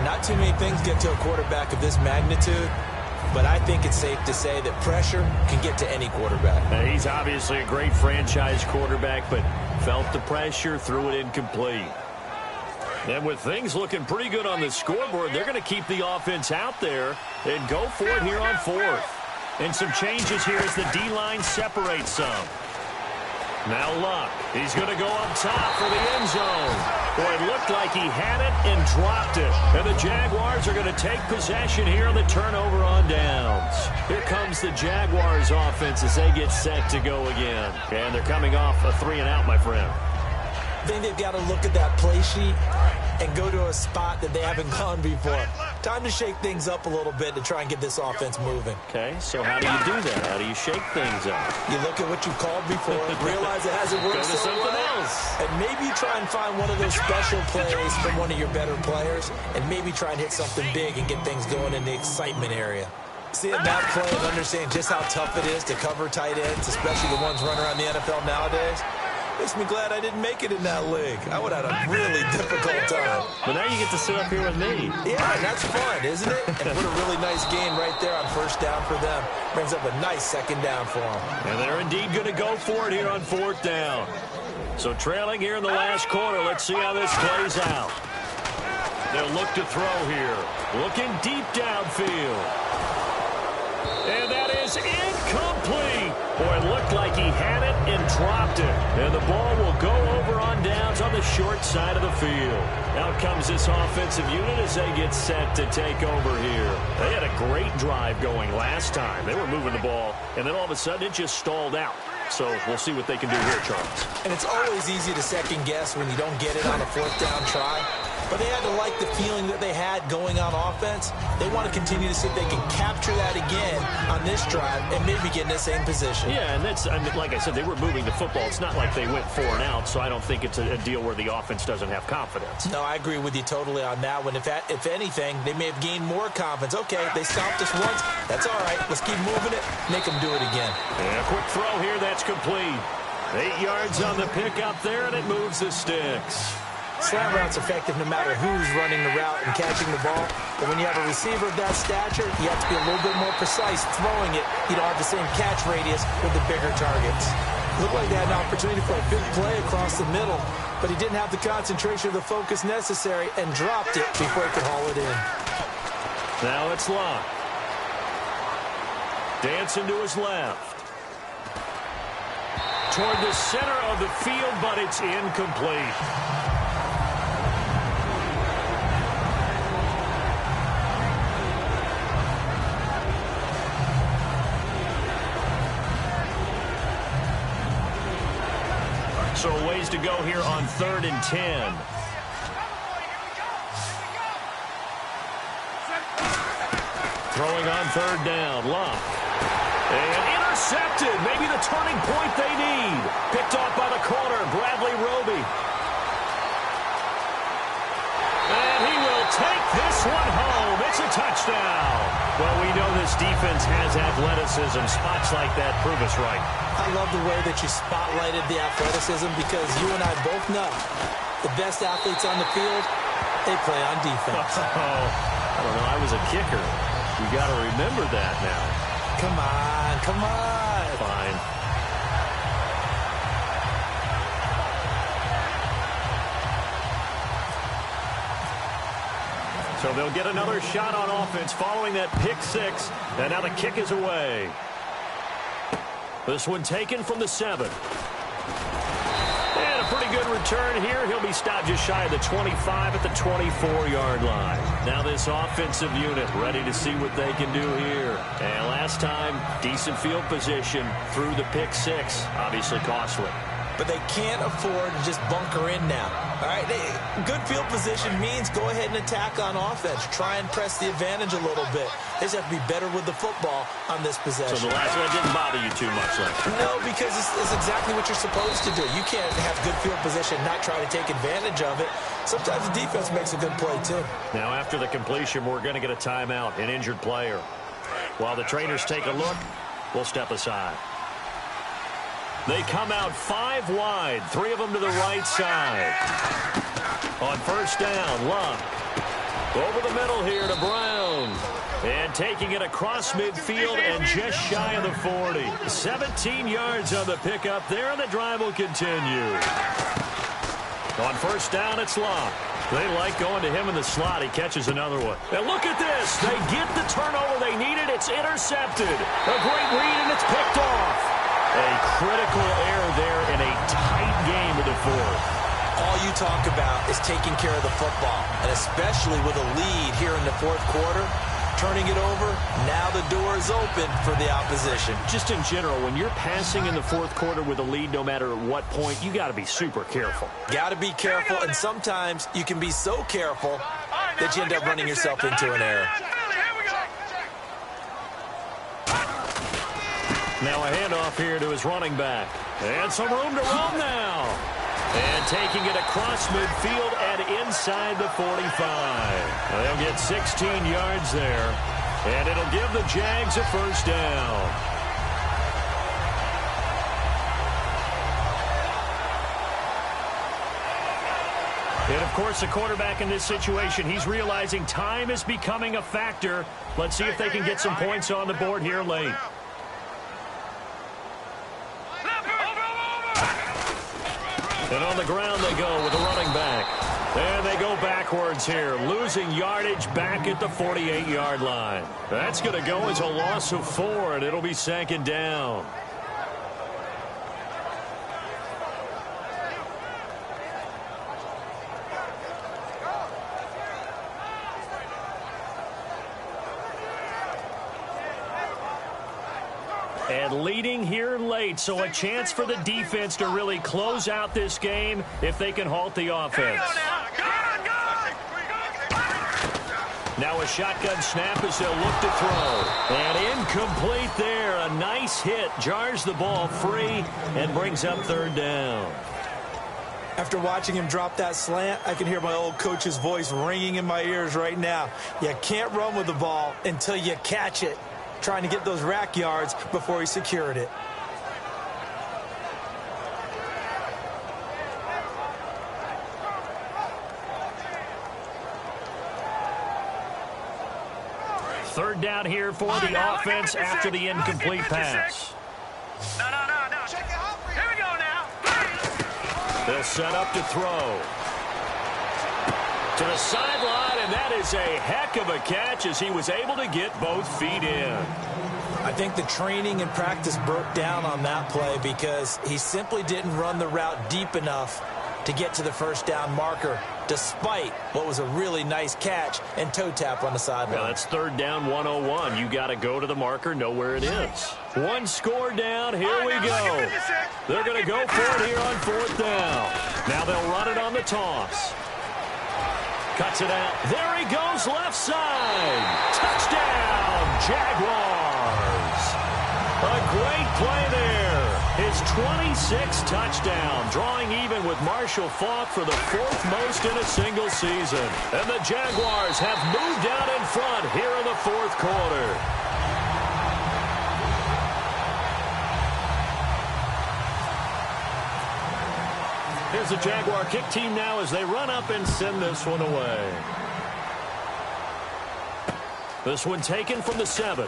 Not too many things get to a quarterback of this magnitude, but I think it's safe to say that pressure can get to any quarterback. Now, he's obviously a great franchise quarterback, but felt the pressure, threw it incomplete. And with things looking pretty good on the scoreboard, they're going to keep the offense out there and go for it here on fourth. And some changes here as the D-line separates some. Now Luck, he's going to go up top for the end zone. Boy, it looked like he had it and dropped it. And the Jaguars are going to take possession here on the turnover on downs. Here comes the Jaguars offense as they get set to go again. And they're coming off a 3-and-out, my friend. I think they've got to look at that play sheet and go to a spot that they haven't gone before. Time to shake things up a little bit to try and get this offense moving. Okay, so how do you do that? How do you shake things up? You look at what you called before, realize it hasn't worked so something else. And maybe try and find one of those special plays from one of your better players, and maybe try and hit something big and get things going in the excitement area. Seeing that play and understanding just how tough it is to cover tight ends, especially the ones running around the NFL nowadays, makes me glad I didn't make it in that league. I would have had a really difficult time. But now you get to sit up here with me. Yeah, that's fun, isn't it? And put a really nice gain right there on first down for them. Brings up a nice second down for them. And they're indeed going to go for it here on fourth down. So trailing here in the last quarter. Let's see how this plays out. They'll look to throw here. Looking deep downfield. And that is incomplete. Boy, it looked like he had it and dropped it. And the ball will go over on downs on the short side of the field. Out comes this offensive unit as they get set to take over here. They had a great drive going last time. They were moving the ball, and then all of a sudden it just stalled out. So we'll see what they can do here, Charles. And it's always easy to second guess when you don't get it on a fourth down try. But they had to like the feeling that they had going on offense. They want to continue to see if they can capture that again on this drive and maybe get in the same position. Yeah, and that's, I mean, like I said, they were moving the football. It's not like they went 4 and out, so I don't think it's a deal where the offense doesn't have confidence. No, I agree with you totally on that one. If anything, they may have gained more confidence. Okay, they stopped us once. That's all right. Let's keep moving it. Make them do it again. And a quick throw here. That's complete. 8 yards on the pickup there, and it moves the sticks. Slant route's effective no matter who's running the route and catching the ball. But when you have a receiver of that stature, you have to be a little bit more precise throwing it. You don't have the same catch radius with the bigger targets. Looked like they had an opportunity for a big play across the middle, but he didn't have the concentration or the focus necessary and dropped it before he could haul it in. Now it's Locke. Dancing to his left. Toward the center of the field, but it's incomplete. So a ways to go here on 3rd and 10. Throwing on 3rd down. Luck. And intercepted. Maybe the turning point they need. Picked off by the corner, Bradley Roby. And he will take this one home. It's a touchdown. Well, we know this defense has athleticism. Spots like that prove us right. I love the way that you spotlighted the athleticism because you and I both know the best athletes on the field, they play on defense. Oh, I don't know. I was a kicker. You got to remember that now. Come on, come on. Fine. So they'll get another shot on offense following that pick six. And now the kick is away. This one taken from the 7. And a pretty good return here. He'll be stopped just shy of the 25 at the 24-yard line. Now this offensive unit ready to see what they can do here. And last time, decent field position through the pick six. Obviously costly. But they can't afford to just bunker in now. All right, good field position means go ahead and attack on offense. Try and press the advantage a little bit. They just have to be better with the football on this possession. So the last one didn't bother you too much, like. No, because it's exactly what you're supposed to do. You can't have good field position, not try to take advantage of it. Sometimes the defense makes a good play, too. Now, after the completion, we're going to get a timeout, an injured player. While the trainers take a look, we'll step aside. They come out 5 wide, 3 of them to the right side. On 1st down, Luck. Over the middle here to Brown. And taking it across midfield and just shy of the 40. 17 yards on the pickup there, and the drive will continue. On 1st down, it's Luck. They like going to him in the slot. He catches another one. And look at this. They get the turnover they needed. It's intercepted. A great read, and it's picked off. A critical error there in a tight game of the 4th. All you talk about is taking care of the football, and especially with a lead here in the 4th quarter, turning it over, now the door is open for the opposition. Just in general, when you're passing in the 4th quarter with a lead, no matter at what point, you got to be super careful. Got to be careful, and sometimes you can be so careful that you end up running yourself into an error. Now a handoff here to his running back. And some room to run now. And taking it across midfield and inside the 45. They'll get 16 yards there. And it'll give the Jags a 1st down. And, of course, the quarterback in this situation, he's realizing time is becoming a factor. Let's see if they can get some points on the board here late. And on the ground they go with a running back. And they go backwards here, losing yardage back at the 48-yard line. That's going to go as a loss of 4, and it'll be 2nd down. And leading here late, so a chance for the defense to really close out this game if they can halt the offense. Now a shotgun snap as they'll look to throw. And incomplete there. A nice hit. Jars the ball free and brings up 3rd down. After watching him drop that slant, I can hear my old coach's voice ringing in my ears right now. You can't run with the ball until you catch it. Trying to get those rack yards before he secured it. Third down here for the offense after the incomplete pass. No. Here we go now. They'll set up to throw. To the sideline, and that is a heck of a catch as he was able to get both feet in. I think the training and practice broke down on that play because he simply didn't run the route deep enough to get to the first down marker, despite what was a really nice catch and toe tap on the sideline. Yeah, that's third down 101. You got to go to the marker, know where it is. One score down. Here we go. They're going to go for it here on fourth down. Now they'll run it on the toss. Cuts it out. There he goes, left side. Touchdown, Jaguars. A great play there. His 26th touchdown, drawing even with Marshall Faulk for the fourth most in a single season. And the Jaguars have moved out in front here in the fourth quarter. Here's the Jaguar kick team now as they run up and send this one away. This one taken from the 7.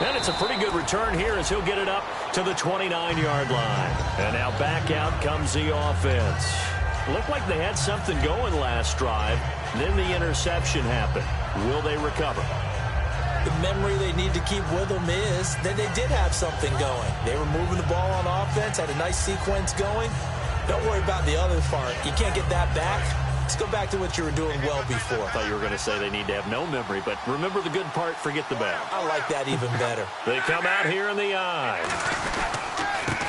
And it's a pretty good return here as he'll get it up to the 29-yard line. And now back out comes the offense. Looked like they had something going last drive. Then the interception happened. Will they recover? The memory they need to keep with them is that they did have something going. They were moving the ball on offense, had a nice sequence going. Don't worry about the other part. You can't get that back. Let's go back to what you were doing well before. I thought you were going to say they need to have no memory, but remember the good part, forget the bad. I like that even better. They come out here in the eye.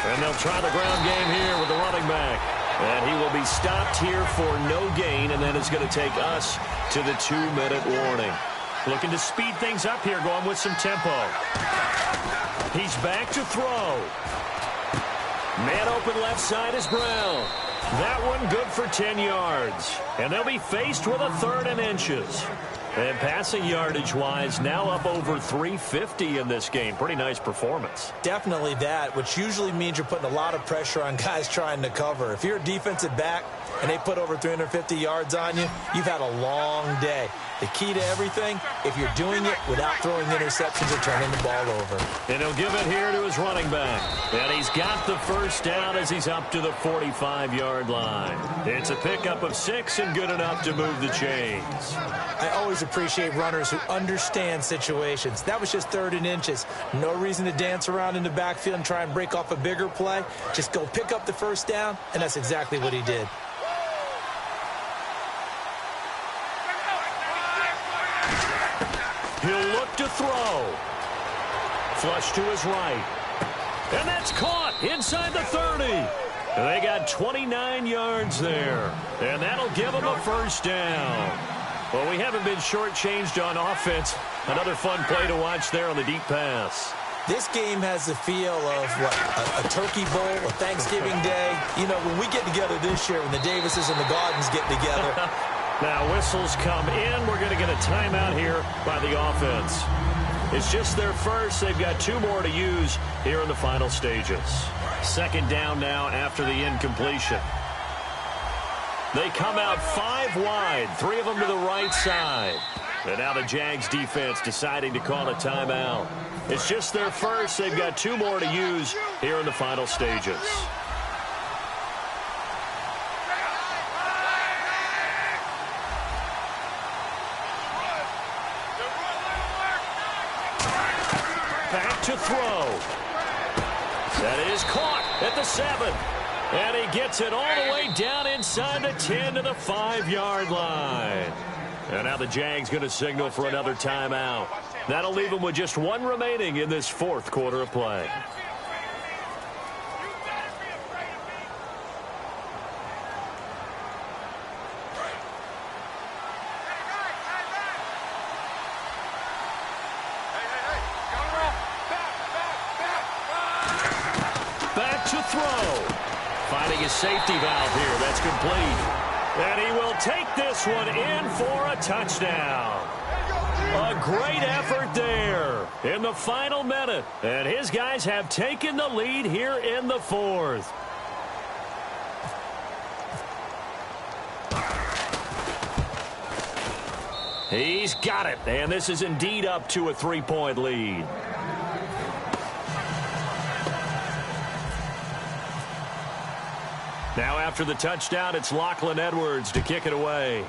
And they'll try the ground game here with the running back. And he will be stopped here for no gain, and then it's going to take us to the 2-minute warning. Looking to speed things up here, going with some tempo. He's back to throw. Man open left side is Brown. That one good for 10 yards. And they'll be faced with a 3rd and inches. And passing yardage-wise, now up over 350 in this game. Pretty nice performance. Definitely that, which usually means you're putting a lot of pressure on guys trying to cover. If you're a defensive back and they put over 350 yards on you, you've had a long day. The key to everything, if you're doing it without throwing interceptions or turning the ball over. And he'll give it here to his running back. And he's got the first down as he's up to the 45-yard line. It's a pickup of 6 and good enough to move the chains. I always appreciate runners who understand situations. That was just 3rd and inches. No reason to dance around in the backfield and try and break off a bigger play. Just go pick up the first down, and that's exactly what he did. He'll look to throw. Flush to his right. And that's caught inside the 30. And they got 29 yards there. And that'll give them a first down. Well, we haven't been shortchanged on offense. Another fun play to watch there on the deep pass. This game has the feel of, what, a turkey bowl, a Thanksgiving day. You know, when we get together this year, when the Davises and the Gaudens get together. Now whistles come in. We're going to get a timeout here by the offense. It's just their first. They've got 2 more to use here in the final stages. 2nd down now after the incompletion. They come out 5 wide, 3 of them to the right side. And now the Jags defense deciding to call a timeout. It's just their first. They've got 2 more to use here in the final stages. Back to throw. That is caught at the 7. And he gets it all the way down inside the 10 to the 5-yard line. And now the Jags going to signal for another timeout. That'll leave them with just 1 remaining in this 4th quarter of play. Back to throw. Finding his safety valve here. That's complete. And he will take this one in for a touchdown. A great effort there in the final minute. And his guys have taken the lead here in the 4th. He's got it. And this is indeed up to a 3-point lead. Now after the touchdown, it's Lachlan Edwards to kick it away.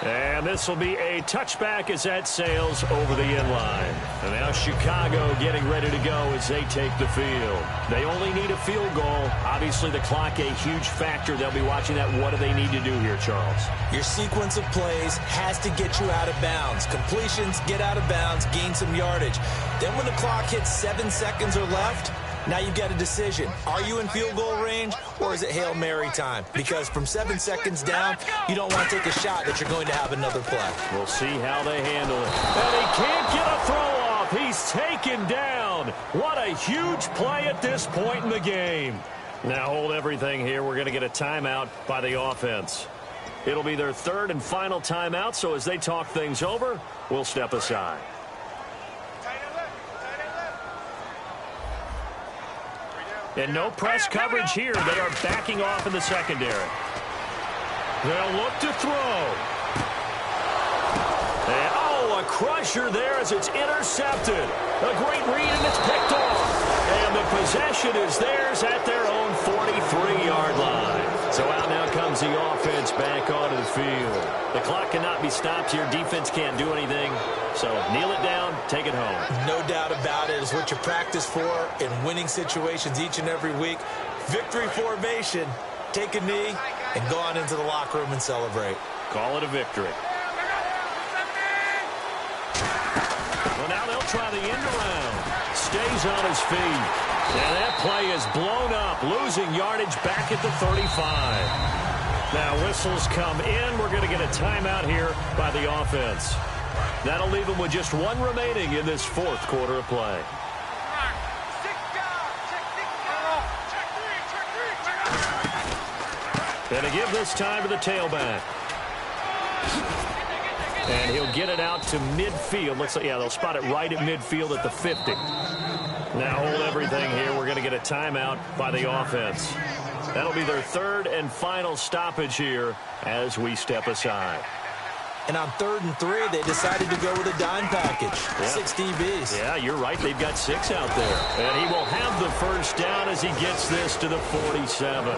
And this will be a touchback as that sails over the end line. And now Chicago getting ready to go as they take the field. They only need a field goal. Obviously, the clock a huge factor. They'll be watching that. What do they need to do here, Charles? Your sequence of plays has to get you out of bounds. Completions, get out of bounds, gain some yardage. Then when the clock hits 7 seconds or left, now you've got a decision. Are you in field goal range, or is it Hail Mary time? Because from 7 seconds down, you don't want to take a shot that you're going to have another play. We'll see how they handle it. And he can't get a throw off. He's taken down. What a huge play at this point in the game. Now hold everything here. We're going to get a timeout by the offense. It'll be their third and final timeout, so as they talk things over, we'll step aside. And no press coverage here. They are backing off in the secondary. They'll look to throw. And, a crusher there as it's intercepted. A great read, and it's picked off. And the possession is theirs at their own 43-yard line. So out now comes the offense back onto the field. The clock cannot be stopped here. Defense can't do anything. So kneel it down, take it home. No doubt about it. It's what you practice for in winning situations each and every week. Victory formation. Take a knee and go on into the locker room and celebrate. Call it a victory. Well, now they'll try the end around. Stays on his feet. And that play is blown up, losing yardage back at the 35. Now whistles come in. We're going to get a timeout here by the offense. That'll leave them with just one remaining in this fourth quarter of play. And to give this time to the tailback. And he'll get it out to midfield. Looks like, yeah, they'll spot it right at midfield at the 50. Now hold everything here. We're going to get a timeout by the offense. That'll be their third and final stoppage here as we step aside. And on 3rd and 3, they decided to go with a dime package. Yeah. 6 DBs. Yeah, you're right. They've got 6 out there. And he will have the first down as he gets this to the 47.